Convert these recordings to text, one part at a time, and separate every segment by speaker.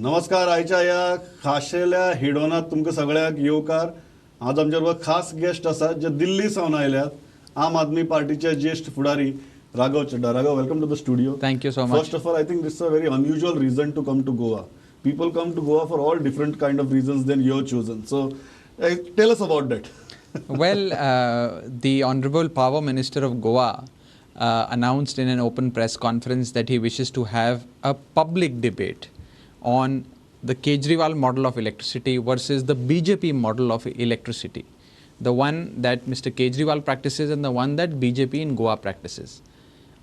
Speaker 1: नमस्कार. आयच्या या खाशेल्या हिडोनात तुमकां सगळ्याक येवकार. आज आमचे बरोबर खास गेस्ट आसात जे दिल्ली सावन आयल्यात. आम आदमी पार्टीचे ज्येष्ठ फुडारी Raghav Chadha. Raghav, welcome to the studio.
Speaker 2: Thank you so much.
Speaker 1: First of all, I think this is a very unusual reason to come to Goa. People come to Goa for all different kind of reasons than you're chosen. So tell us about that.
Speaker 2: Well, the Honorable Power Minister of Goa announced in an open press conference that he wishes to have a public debate on the Kejriwal model of electricity versus the BJP model of electricity. The one that Mr. Kejriwal practices and the one that BJP in Goa practices.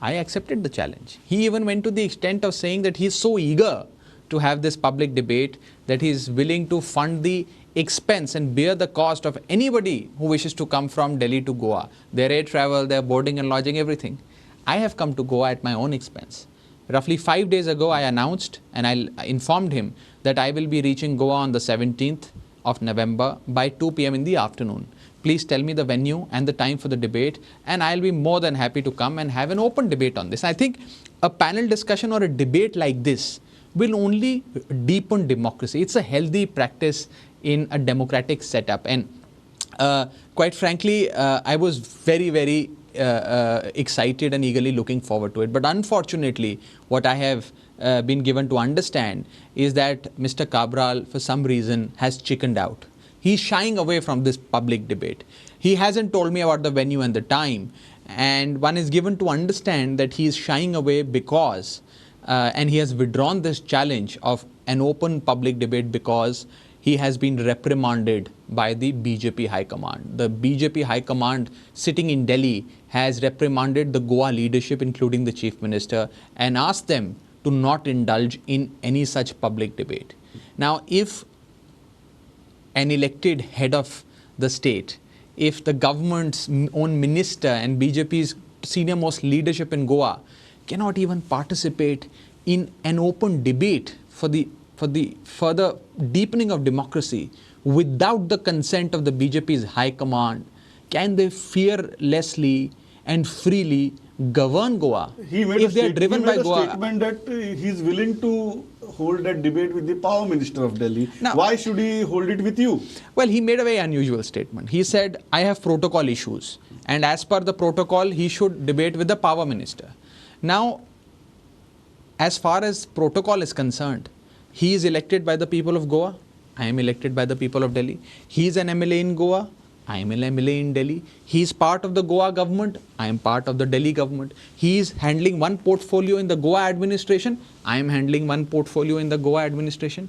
Speaker 2: I accepted the challenge. He even went to the extent of saying that he is so eager to have this public debate that he is willing to fund the expense and bear the cost of anybody who wishes to come from Delhi to Goa. Their air travel, their boarding and lodging, everything. I have come to Goa at my own expense. Roughly 5 days ago, I announced and I informed him that I will be reaching Goa on the 17th of November by 2 p.m. in the afternoon. Please tell me the venue and the time for the debate, and I'll be more than happy to come and have an open debate on this. I think a panel discussion or a debate like this will only deepen democracy. It's a healthy practice in a democratic setup. And quite frankly, I was very excited and eagerly looking forward to it. But unfortunately, what I have been given to understand is that Mr. Cabral, for some reason, has chickened out. He's shying away from this public debate. He hasn't told me about the venue and the time. And one is given to understand that he is shying away because, and he has withdrawn this challenge of an open public debate because he has been reprimanded by the BJP High Command. The BJP High Command sitting in Delhi has reprimanded the Goa leadership, including the Chief Minister, and asked them to not indulge in any such public debate. Now, if an elected head of the state, if the government's own minister and BJP's senior most leadership in Goa cannot even participate in an open debate for the further deepening of democracy without the consent of the BJP's high command, can they fearlessly and freely govern Goa?
Speaker 1: He made a statement that he's willing to hold that debate with the Power Minister of Delhi. Now, why should he hold it with you?
Speaker 2: Well, he made a very unusual statement. He said, I have protocol issues, and as per the protocol, he should debate with the Power Minister. Now, as far as protocol is concerned, he is elected by the people of Goa. I am elected by the people of Delhi. He is an MLA in Goa. I am an MLA in Delhi. He is part of the Goa government. I am part of the Delhi government. He is handling one portfolio in the Goa administration. I am handling one portfolio in the Goa administration.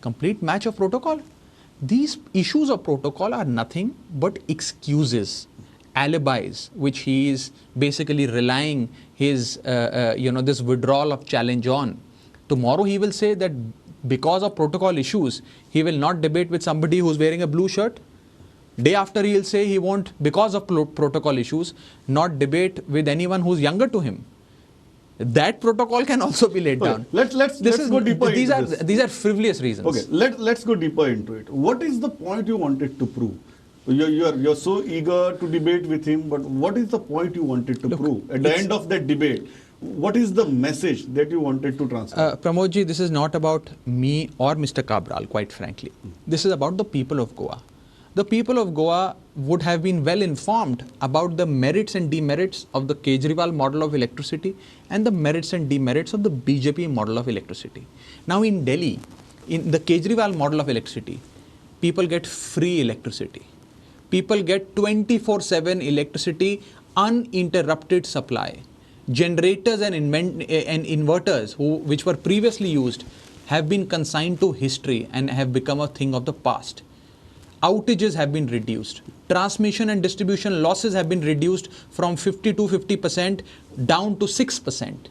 Speaker 2: Complete match of protocol. These issues of protocol are nothing but excuses, alibis, which he is basically relying his, this withdrawal of challenge on. Tomorrow he will say that because of protocol issues, he will not debate with somebody who's wearing a blue shirt. Day after he will say he won't, because of protocol issues, not debate with anyone who's younger to him. That protocol can also be laid down.
Speaker 1: Let's go deeper into this.
Speaker 2: These are frivolous reasons.
Speaker 1: Okay, let's go deeper into it. What is the point you wanted to prove? You're so eager to debate with him, but what is the point you wanted to prove? At the end of that debate, what is the message that you wanted to transfer?
Speaker 2: Pramodji, this is not about me or Mr. Cabral, quite frankly. This is about the people of Goa. The people of Goa would have been well informed about the merits and demerits of the Kejriwal model of electricity and the merits and demerits of the BJP model of electricity. Now in Delhi, in the Kejriwal model of electricity, people get free electricity. People get 24/7 electricity, uninterrupted supply. Generators and inverters which were previously used have been consigned to history and have become a thing of the past. Outages have been reduced. Transmission and distribution losses have been reduced from 50% down to 6%.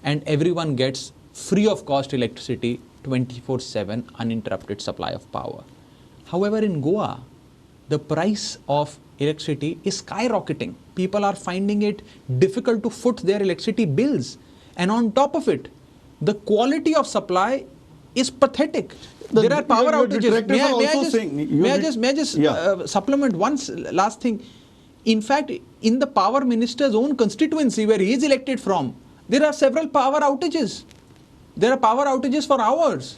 Speaker 2: And everyone gets free of cost electricity, 24/7 uninterrupted supply of power. However, in Goa, the price of electricity is skyrocketing. People are finding it difficult to foot their electricity bills. And on top of it, the quality of supply is pathetic. There are power outages. May I just supplement one last thing? In fact, in the power minister's own constituency where he is elected from, there are several power outages. There are power outages for hours.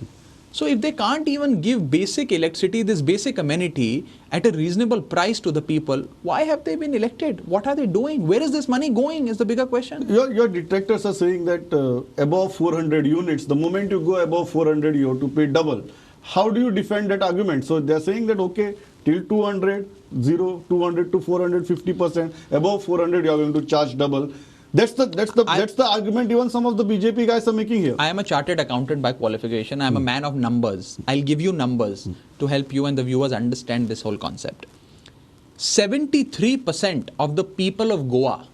Speaker 2: So if they can't even give basic electricity, this basic amenity at a reasonable price to the people, why have they been elected? What are they doing? Where is this money going is the bigger question.
Speaker 1: Your detractors are saying that above 400 units, the moment you go above 400, you have to pay double. How do you defend that argument? So they are saying that, okay, till 200, 200 to 400, 50%, above 400, you are going to charge double. That's the argument even some of the BJP guys are making here.
Speaker 2: I am a chartered accountant by qualification. I am a man of numbers. I'll give you numbers to help you and the viewers understand this whole concept. 73% of the people of Goa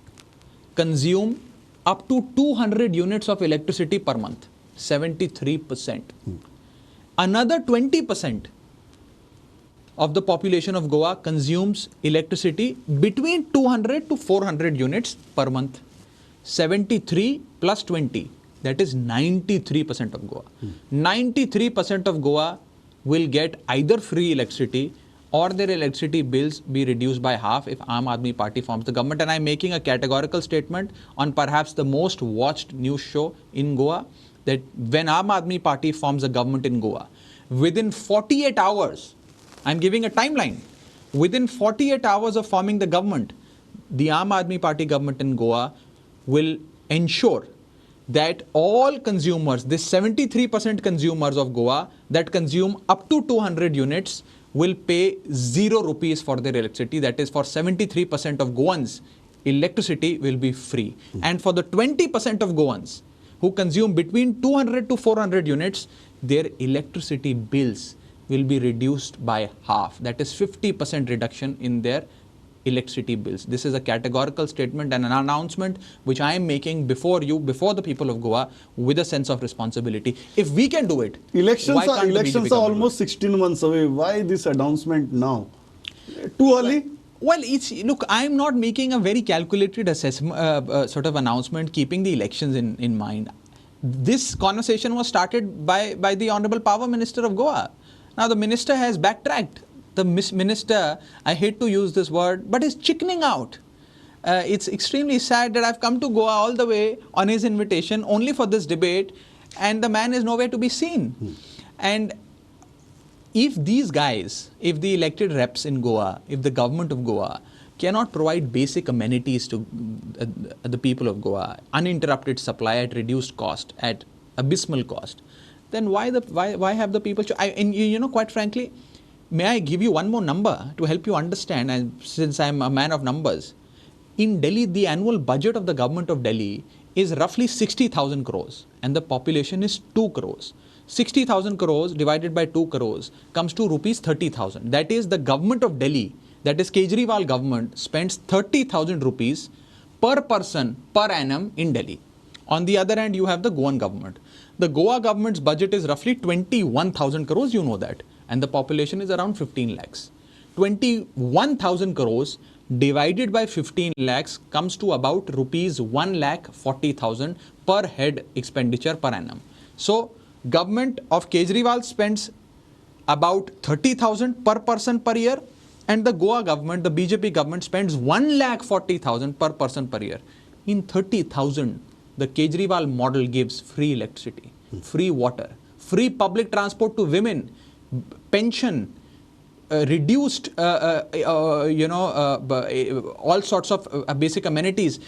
Speaker 2: consume up to 200 units of electricity per month. 73%. Another 20% of the population of Goa consumes electricity between 200 to 400 units per month. 73 plus 20, that is 93% of Goa. 93% of Goa will get either free electricity or their electricity bills be reduced by half if Aam Aadmi Party forms the government. And I'm making a categorical statement on perhaps the most watched news show in Goa, that when Aam Aadmi Party forms a government in Goa, within 48 hours, I'm giving a timeline, within 48 hours of forming the government, the Aam Aadmi Party government in Goa will ensure that all consumers, this 73% consumers of Goa that consume up to 200 units will pay 0 rupees for their electricity. That is, for 73% of Goans, electricity will be free. And for the 20% of Goans who consume between 200 to 400 units, their electricity bills will be reduced by half. That is 50% reduction in their electricity bills. This is a categorical statement and an announcement which I am making before you, before the people of Goa, with a sense of responsibility. If we can do it,
Speaker 1: elections
Speaker 2: why can't the BJP
Speaker 1: are
Speaker 2: government do it?
Speaker 1: almost 16 months away. Why this announcement now? Too early?
Speaker 2: Well, look, I'm not making a very calculated assessment, sort of announcement, keeping the elections in mind. This conversation was started by the Honorable Power Minister of Goa. Now, the minister has backtracked. The minister, I hate to use this word, but is chickening out. It's extremely sad that I've come to Goa all the way on his invitation only for this debate, and the man is nowhere to be seen. And if these guys, if the elected reps in Goa, if the government of Goa cannot provide basic amenities to the people of Goa, uninterrupted supply at reduced cost, at abysmal cost, then why have the people? Quite frankly, may I give you one more number to help you understand, and since I'm a man of numbers. In Delhi, the annual budget of the government of Delhi is roughly 60,000 crores and the population is 2 crores. 60,000 crores divided by 2 crores comes to rupees 30,000. That is, the government of Delhi, that is Kejriwal government, spends 30,000 rupees per person per annum in Delhi. On the other hand, you have the Goan government. The Goa government's budget is roughly 21,000 crores, you know that. And the population is around 15 lakhs. 21,000 crores divided by 15 lakhs comes to about rupees 1,40,000 per head expenditure per annum. So, government of Kejriwal spends about 30,000 per person per year, and the Goa government, the BJP government, spends 1,40,000 per person per year. In 30,000, the Kejriwal model gives free electricity, free water, free public transport to women, pension, reduced, all sorts of basic amenities,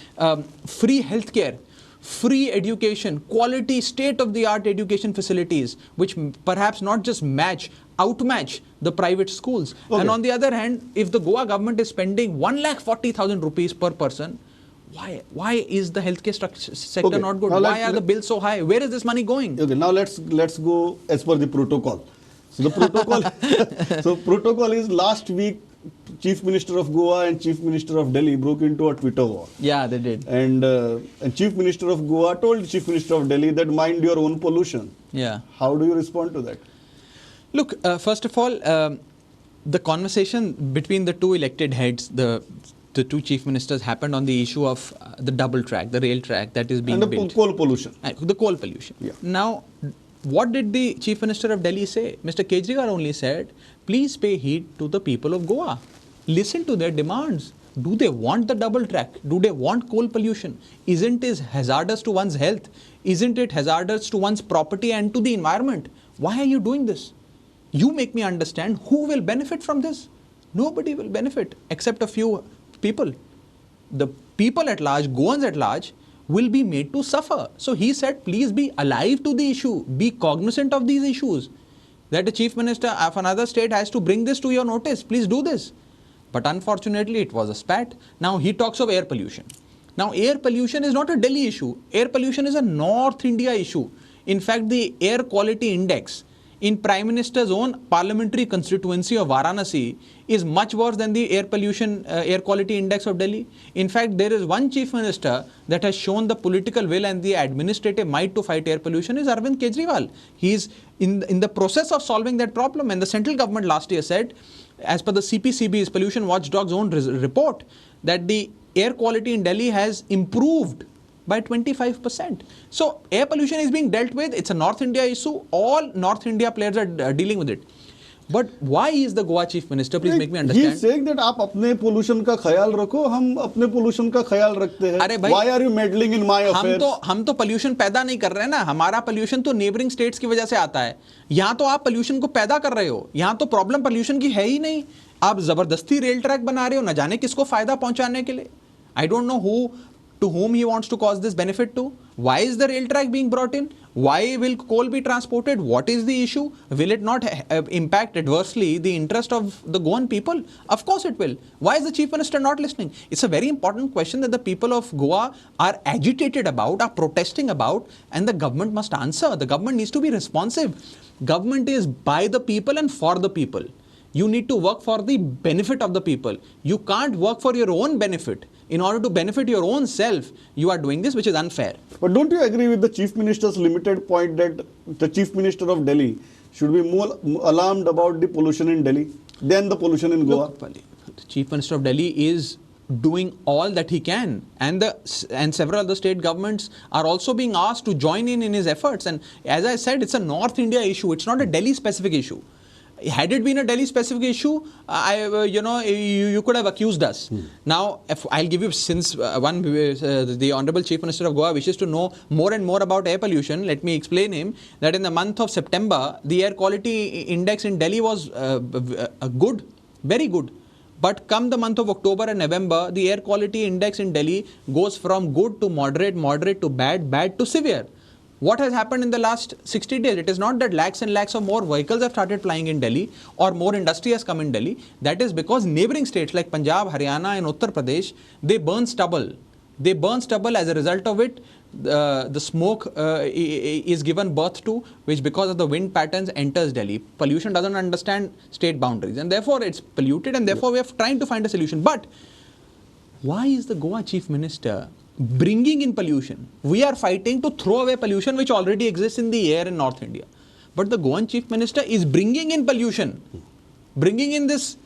Speaker 2: free healthcare, free education, quality state-of-the-art education facilities, which perhaps not just outmatch the private schools. Okay. And on the other hand, if the Goa government is spending 1,40,000 rupees per person, why is the healthcare sector not good? Why are the bills so high? Where is this money going?
Speaker 1: Okay, now let's go as per the protocol. So the protocol is last week Chief Minister of Goa and Chief Minister of Delhi broke into a Twitter war.
Speaker 2: Yeah, they did.
Speaker 1: And Chief Minister of Goa told Chief Minister of Delhi that mind your own pollution.
Speaker 2: Yeah.
Speaker 1: How do you respond to that?
Speaker 2: Look, first of all, the conversation between the two elected heads, the two chief ministers, happened on the issue of the double track, the rail track that is being built.
Speaker 1: And the coal pollution.
Speaker 2: The coal pollution.
Speaker 1: Yeah.
Speaker 2: Now, what did the Chief Minister of Delhi say? Mr. Kejriwal only said, please pay heed to the people of Goa. Listen to their demands. Do they want the double track? Do they want coal pollution? Isn't it hazardous to one's health? Isn't it hazardous to one's property and to the environment? Why are you doing this? You make me understand who will benefit from this. Nobody will benefit except a few people. The people at large, Goans at large, will be made to suffer. So he said, please be alive to the issue, be cognizant of these issues. That the chief minister of another state has to bring this to your notice. Please do this. But unfortunately, it was a spat. Now he talks of air pollution. Now air pollution is not a Delhi issue. Air pollution is a North India issue. In fact, the air quality index in Prime Minister's own parliamentary constituency of Varanasi is much worse than the air pollution, air quality index of Delhi. In fact, there is one chief minister that has shown the political will and the administrative might to fight air pollution is Arvind Kejriwal. He is in the process of solving that problem. And the central government last year said, as per the CPCB's Pollution Watchdog's own report, that the air quality in Delhi has improved by 25%. So air pollution is being dealt with. It's a North India issue. All North India players are dealing with it. But why is the Goa chief minister? Please make me understand.
Speaker 1: He is saying that आप अपने pollution का ख्याल रखो, हम अपने pollution का ख्याल रखते हैं.
Speaker 2: अरे भाई,
Speaker 1: Why are you meddling in my affairs?
Speaker 2: हम तो pollution पैदा नहीं कर रहे हैं ना. हमारा pollution तो neighboring states की वजह से आता है. यहाँ तो आप pollution को पैदा कर रहे हो. यहाँ तो problem pollution की है ही नहीं. आप जबरदस्ती रेल ट्रैक बना रहे हो, न जाने किसको फायदा पहुंचाने के लिए. I don't know to whom he wants to cause this benefit to. Why is the rail track being brought in? Why will coal be transported? What is the issue? Will it not impact adversely the interest of the Goan people? Of course it will. Why is the chief minister not listening? It's a very important question that the people of Goa are agitated about, are protesting about, and the government must answer. The government needs to be responsive. Government is by the people and for the people. You need to work for the benefit of the people. You can't work for your own benefit. In order to benefit your own self, you are doing this, which is unfair.
Speaker 1: But don't you agree with the Chief Minister's limited point that the Chief Minister of Delhi should be more alarmed about the pollution in Delhi than the pollution in Goa?
Speaker 2: Look, the Chief Minister of Delhi is doing all that he can, and several other state governments are also being asked to join in his efforts. And as I said, it's a North India issue. It's not a Delhi specific issue. Had it been a Delhi specific issue, you could have accused us. Now, if I'll give you, since the Honorable Chief Minister of Goa wishes to know more and more about air pollution, let me explain him that in the month of September, the air quality index in Delhi was good, very good. But come the month of October and November, the air quality index in Delhi goes from good to moderate, moderate to bad, bad to severe. What has happened in the last 60 days? It is not that lakhs and lakhs of more vehicles have started flying in Delhi or more industry has come in Delhi. That is because neighboring states like Punjab, Haryana and Uttar Pradesh, they burn stubble. They burn stubble. As a result of it, the smoke is given birth to, which because of the wind patterns enters Delhi. Pollution doesn't understand state boundaries and therefore it's polluted, and therefore we are trying to find a solution. But why is the Goa Chief Minister bringing in pollution? We are fighting to throw away pollution which already exists in the air in North India. But the Goan Chief Minister is bringing in pollution, bringing in this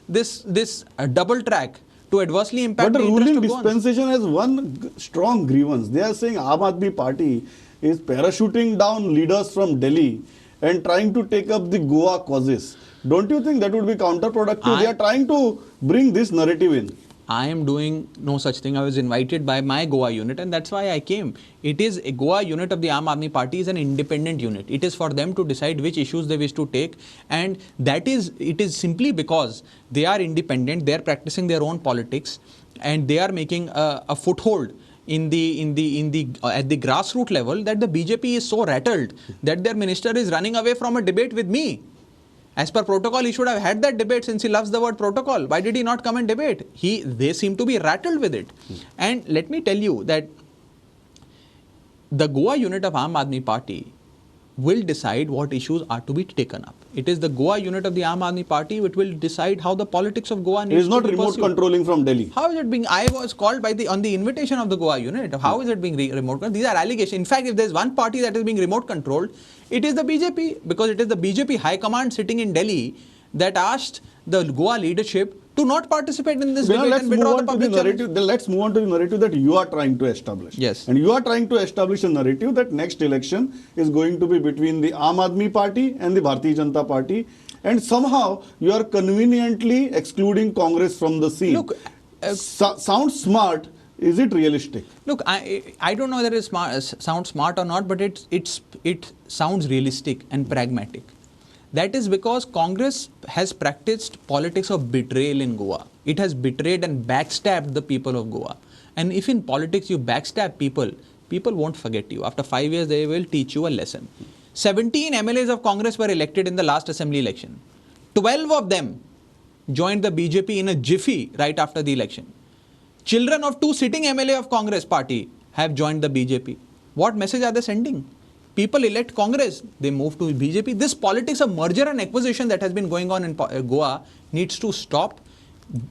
Speaker 2: double track to adversely impact
Speaker 1: the
Speaker 2: the interest
Speaker 1: ruling
Speaker 2: of Goans.
Speaker 1: dispensation has one strong grievance. They are saying Aam Aadmi Party is parachuting down leaders from Delhi and trying to take up the Goa causes. Don't you think that would be counterproductive? They are trying to bring this narrative in.
Speaker 2: I am doing no such thing. I was invited by my Goa unit and that's why I came. It is a Goa unit of the Aam Aadmi Party is an independent unit. It is for them to decide which issues they wish to take, and it is simply because they are independent, they are practicing their own politics and they are making a foothold at the grassroots level that the BJP is so rattled that their minister is running away from a debate with me. As per protocol, he should have had that debate since he loves the word protocol. Why did he not come and debate? They seem to be rattled with it. And let me tell you that the Goa unit of Aam Aadmi Party will decide what issues are to be taken up. It is the Goa unit of the Aam Aadmi Party which will decide how the politics of Goa needs to be pursued.
Speaker 1: It is not remote controlling from Delhi.
Speaker 2: How is it being? I was called on the invitation of the Goa unit. How is it being remote controlled? These are allegations. In fact, if there is one party that is being remote controlled, it is the BJP, because it is the BJP High Command sitting in Delhi that asked the Goa leadership to not participate in this debate and withdraw the public challenge.
Speaker 1: Let's move on to the narrative that you are trying to establish.
Speaker 2: Yes.
Speaker 1: And you are trying to establish a narrative that next election is going to be between the Aam Aadmi Party and the Bharatiya Janata Party, and somehow you are conveniently excluding Congress from the scene.
Speaker 2: Look,
Speaker 1: sounds smart. Is it realistic?
Speaker 2: Look, I don't know whether it sounds smart or not, but it sounds realistic and pragmatic. That is because Congress has practiced politics of betrayal in Goa. It has betrayed and backstabbed the people of Goa. And if in politics you backstab people, people won't forget you. After 5 years, they will teach you a lesson. 17 MLAs of Congress were elected in the last assembly election. 12 of them joined the BJP in a jiffy right after the election. Children of 2 sitting MLA of Congress party have joined the BJP. What message are they sending? People elect Congress, they move to BJP. This politics of merger and acquisition that has been going on in Goa needs to stop.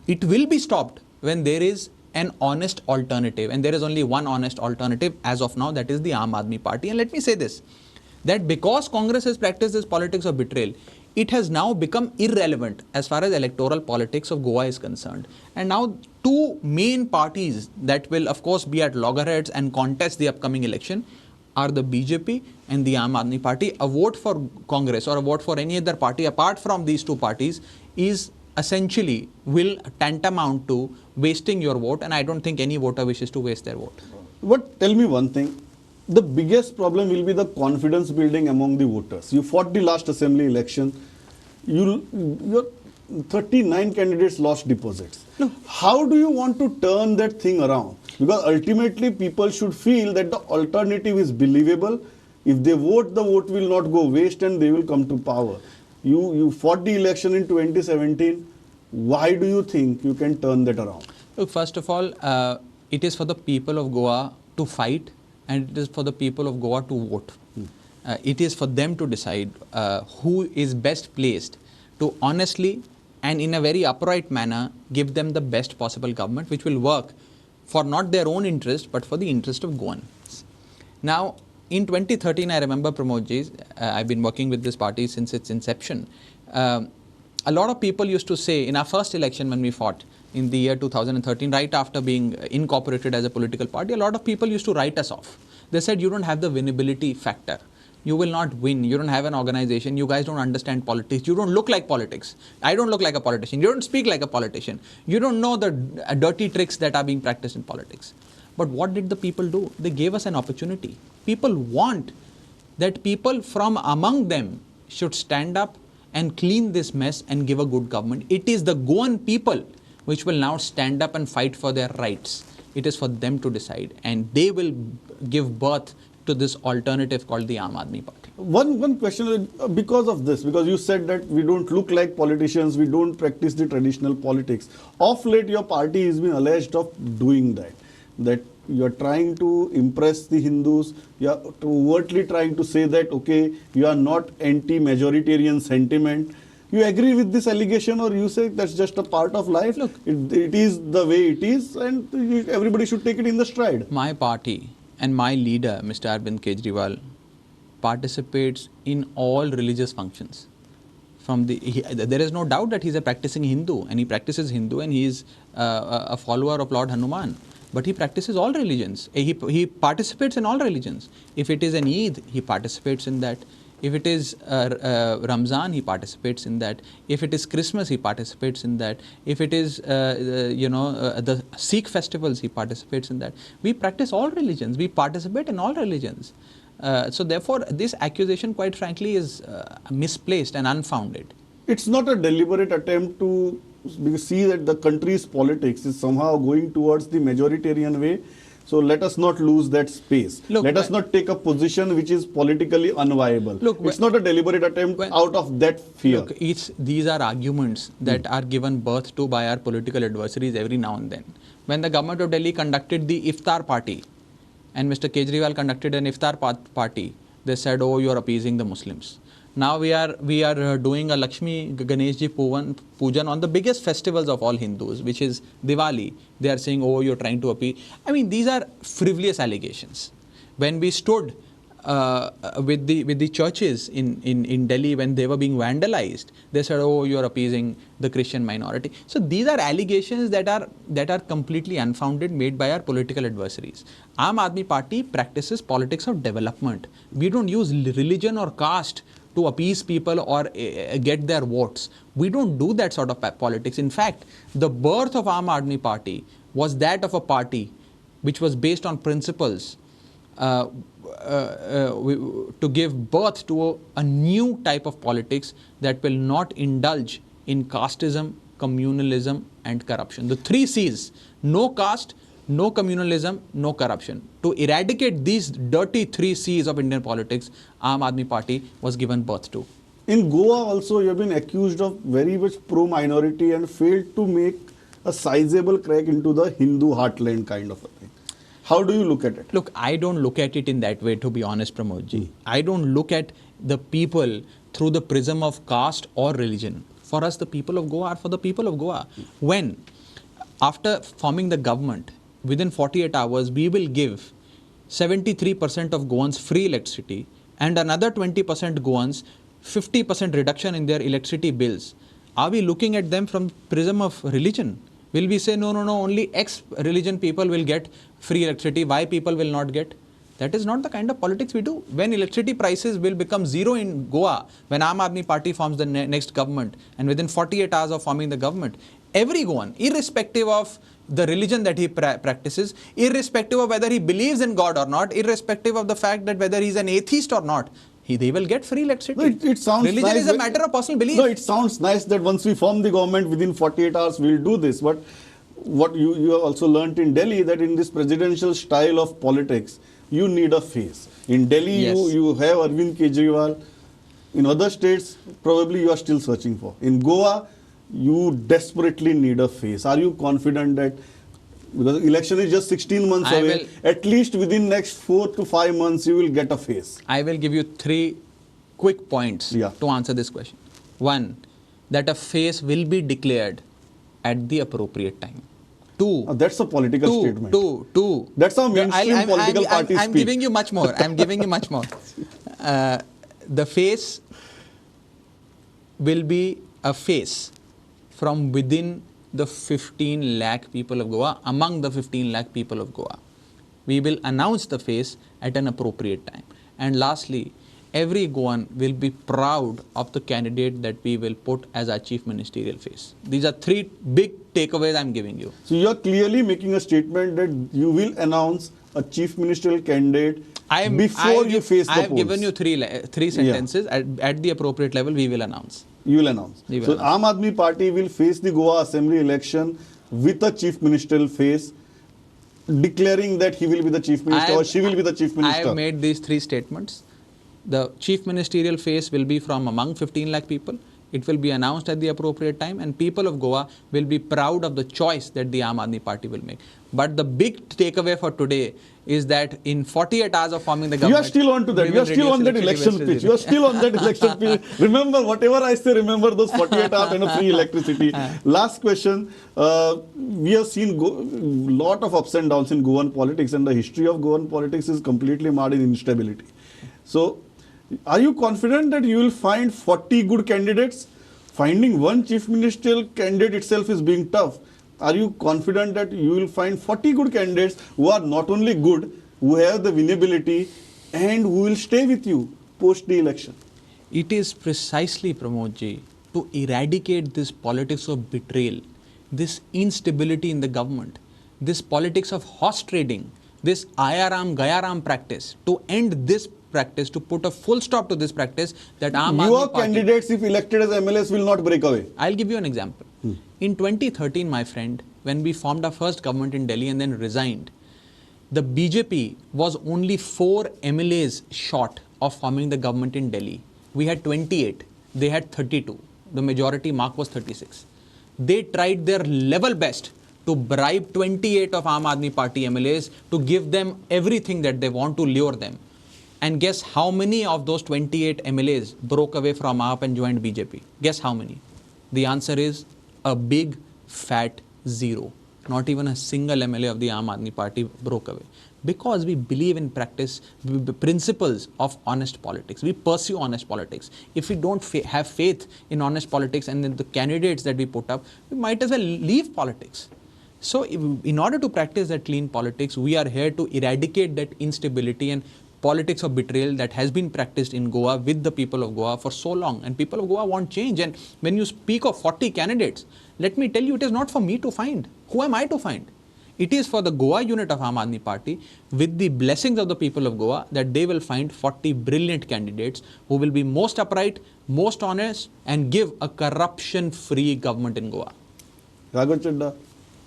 Speaker 2: It will be stopped when there is an honest alternative. And there is only one honest alternative as of now, that is the Aam Aadmi Party. And let me say this, that because Congress has practiced this politics of betrayal, it has now become irrelevant as far as electoral politics of Goa is concerned. And now 2 main parties that will of course be at loggerheads and contest the upcoming election are the BJP and the Aam Aadmi Party. A vote for Congress or a vote for any other party apart from these 2 parties is essentially will tantamount to wasting your vote, and I don't think any voter wishes to waste their vote.
Speaker 1: But tell me one thing, the biggest problem will be the confidence building among the voters. You fought the last assembly election, your 39 candidates lost deposits.
Speaker 2: No.
Speaker 1: How do you want to turn that thing around? Because ultimately people should feel that the alternative is believable. If they vote, the vote will not go waste and they will come to power. You fought the election in 2017. Why do you think you can turn that around?
Speaker 2: Look, first of all, it is for the people of Goa to fight, and it is for the people of Goa to vote. It is for them to decide who is best placed to honestly and in a very upright manner give them the best possible government which will work for not their own interest but for the interest of Goans. Now, in 2013, I remember, Pramodji, I've been working with this party since its inception. A lot of people used to say in our first election when we fought in the year 2013, right after being incorporated as a political party, a lot of people used to write us off. They said, you don't have the winnability factor. You will not win. You don't have an organization. You guys don't understand politics. You don't look like politics. I don't look like a politician. You don't speak like a politician. You don't know the dirty tricks that are being practiced in politics. But what did the people do? They gave us an opportunity. People want that people from among them should stand up and clean this mess and give a good government. It is the Goan people which will now stand up and fight for their rights. It is for them to decide, and they will give birth to this alternative called the Aam Aadmi Party.
Speaker 1: One question, because of this, because you said that we don't look like politicians, we don't practice the traditional politics. Of late, your party has been alleged of doing that you are trying to impress the Hindus, you are overtly trying to say that, okay, you are not anti-majoritarian sentiment. You agree with this allegation, or you say that's just a part of life?
Speaker 2: Look,
Speaker 1: it is the way it is, and everybody should take it in the stride.
Speaker 2: My party and my leader, Mr. Arvind Kejriwal, participates in all religious functions. There is no doubt that he is a practicing Hindu, and he practices Hindu, and he is a follower of Lord Hanuman. But he practices all religions. He participates in all religions. If it is an Eid, he participates in that. If it is Ramzan, he participates in that. If it is Christmas, he participates in that. If it is, the Sikh festivals, he participates in that. We practice all religions. We participate in all religions. So therefore, this accusation, quite frankly, is misplaced and unfounded.
Speaker 1: It's not a deliberate attempt to see that the country's politics is somehow going towards the majoritarian way. So let us not lose that space.
Speaker 2: Look,
Speaker 1: let us not take a position which is politically unviable.
Speaker 2: Look,
Speaker 1: it's not a deliberate attempt out of that fear.
Speaker 2: Look, these are arguments that are given birth to by our political adversaries every now and then. When the government of Delhi conducted the Iftar party and Mr. Kejriwal conducted an Iftar party, they said, oh, you are appeasing the Muslims. Now we are doing a Lakshmi Ganeshji Pujan on the biggest festivals of all Hindus, which is Diwali. They are saying, oh, you're trying to appease. I mean, these are frivolous allegations. When we stood with the churches in Delhi when they were being vandalized, they said, oh, you're appeasing the Christian minority. So these are allegations that are completely unfounded, made by our political adversaries. Aam Aadmi Party practices politics of development. We don't use religion or caste to appease people or get their votes. We don't do that sort of politics. In fact, the birth of Aam Aadmi Party was that of a party which was based on principles uh, to give birth to a new type of politics that will not indulge in casteism, communalism and corruption. The 3 C's: no caste, no communalism, no corruption. To eradicate these dirty 3 C's of Indian politics, Aam Aadmi Party was given birth to.
Speaker 1: In Goa also, you have been accused of very much pro-minority and failed to make a sizable crack into the Hindu heartland kind of a thing. How do you look at it?
Speaker 2: Look, I don't look at it in that way, to be honest, Pramod ji. I don't look at the people through the prism of caste or religion. For us, the people of Goa are for the people of Goa. When, after forming the government, within 48 hours, we will give 73% of Goans free electricity and another 20% Goans 50% reduction in their electricity bills. Are we looking at them from prism of religion? Will we say, no, only X religion people will get free electricity, Y people will not get? That is not the kind of politics we do. When electricity prices will become zero in Goa, when Aam Aadmi Party forms the next government, and within 48 hours of forming the government, every Goan, irrespective of the religion that he practices, irrespective of whether he believes in God or not, irrespective of the fact that whether he's an atheist or not, they will get free electricity.
Speaker 1: No, it sounds
Speaker 2: religion
Speaker 1: nice
Speaker 2: is a matter of personal belief.
Speaker 1: No, it sounds nice that once we form the government, within 48 hours, we'll do this. But what you have also learnt in Delhi, that in this presidential style of politics, you need a face. In Delhi,
Speaker 2: Yes.
Speaker 1: you have Arvind Kejriwal. In other states, probably you are still searching for. In Goa, you desperately need a face. Are you confident that, because election is just 16 months away, at least within next 4 to 5 months, you will get a face?
Speaker 2: I will give you 3 quick points to answer this question. 1, that a face will be declared at the appropriate time. 2,
Speaker 1: that's a political statement.
Speaker 2: 2.
Speaker 1: That's how mainstream political parties
Speaker 2: I'm
Speaker 1: speak.
Speaker 2: giving you much more. I'm giving you much more. The face will be a face from within the 15 lakh people of Goa, among the 15 lakh people of Goa. We will announce the face at an appropriate time. And lastly, every Goan will be proud of the candidate that we will put as our chief ministerial face. These are 3 big takeaways I'm giving you.
Speaker 1: So you are clearly making a statement that you will announce a chief ministerial candidate before you face the polls.
Speaker 2: I have given you 3 sentences. At the appropriate level, we will announce.
Speaker 1: You will announce. So Aam Aadmi Party will face the Goa Assembly election with a chief ministerial face, declaring that he will be the chief minister or she will be the chief minister.
Speaker 2: I have made these 3 statements. The chief ministerial face will be from among 15 lakh people. It will be announced at the appropriate time, and people of Goa will be proud of the choice that the Aam Aadmi Party will make. But the big takeaway for today is that in 48 hours of forming the government,
Speaker 1: you are still on to that. You are still on that election pitch. You are still on that election pitch. Remember, whatever I say, remember those 48 hours and a free electricity. Last question. We have seen lot of ups and downs in Goan politics, and the history of Goan politics is completely marred in instability. So, are you confident that you will find 40 good candidates? Finding one chief ministerial candidate itself is being tough. Are you confident that you will find 40 good candidates who are not only good, who have the winnability and who will stay with you post the election?
Speaker 2: It is precisely, Pramod ji, to eradicate this politics of betrayal, this instability in the government, this politics of horse trading, this ayaram gayaram practice, to end this practice, to put a full stop to this practice, that Aam Aadmi
Speaker 1: Your
Speaker 2: Party,
Speaker 1: candidates, if elected as MLS, will not break away.
Speaker 2: I'll give you an example. In 2013, my friend, when we formed our first government in Delhi and then resigned, the BJP was only 4 MLAs short of forming the government in Delhi. We had 28. They had 32. The majority mark was 36. They tried their level best to bribe 28 of Aam Aadmi Party MLAs to give them everything that they want to lure them. And guess how many of those 28 MLAs broke away from AAP and joined BJP? Guess how many? The answer is a big fat 0. Not even a single MLA of the Aam Aadmi Party broke away. Because we believe in practice, principles of honest politics. We pursue honest politics. If we don't have faith in honest politics and in the candidates that we put up, we might as well leave politics. So in order to practice that clean politics, we are here to eradicate that instability and politics of betrayal that has been practiced in Goa with the people of Goa for so long. And people of Goa want change. And when you speak of 40 candidates, let me tell you, it is not for me to find. Who am I to find? it is for the Goa unit of Aam Aadmi Party, with the blessings of the people of Goa, that they will find 40 brilliant candidates who will be most upright, most honest, and give a corruption-free government in Goa.
Speaker 1: Raghav Chadha,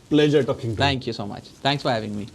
Speaker 1: pleasure talking to you.
Speaker 2: Thank you so much. Thanks for having me.